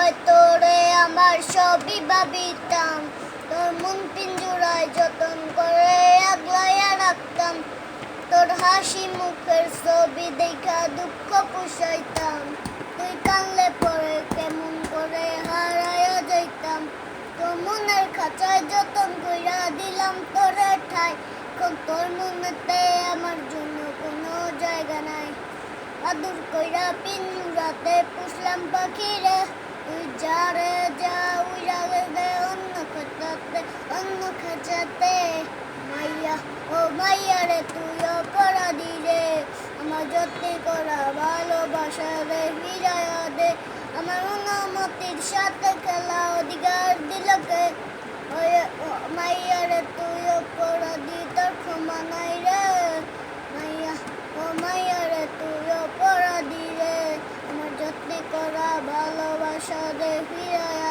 হয় তোরে আমার সবই ভাবিতাম, তোর মন পিঞ্জুরায় যতন করে আগলাইয়া রাখতাম, তোর হাসি মুখের ছবি দেখা দুঃখ পুষাইতাম, তুই কানলে পরে কেমন করে হারাইয়া যাইতাম, তোর মনের খাঁচায় যতন কইরা দিলাম তোরে ঠাই, তোর মনেতে আমার জন্য কোনো জায়গা নাই, আদর কইরা পিঞ্জুরাতে পুষলাম পাখিরে, তুই যা রে যা উইরা দে অন্য খাঁচাতে, মাইয়া ও মাইয়া রে তুই অপরাধী রে, আমার যত্নে করা ভালোবাসা রে ফিরাইয়া দে, আমার অনুমতির সাথে খেলা অধিকার দিল কে, মাইয়া রে তুই অপরাধী তোর ক্ষমা নাই রে, মাইয়া ও মাইয়া রে তুই অপরাধী রে, আমার যত্নে করা ভালোবাসা রে ফিরাইয়া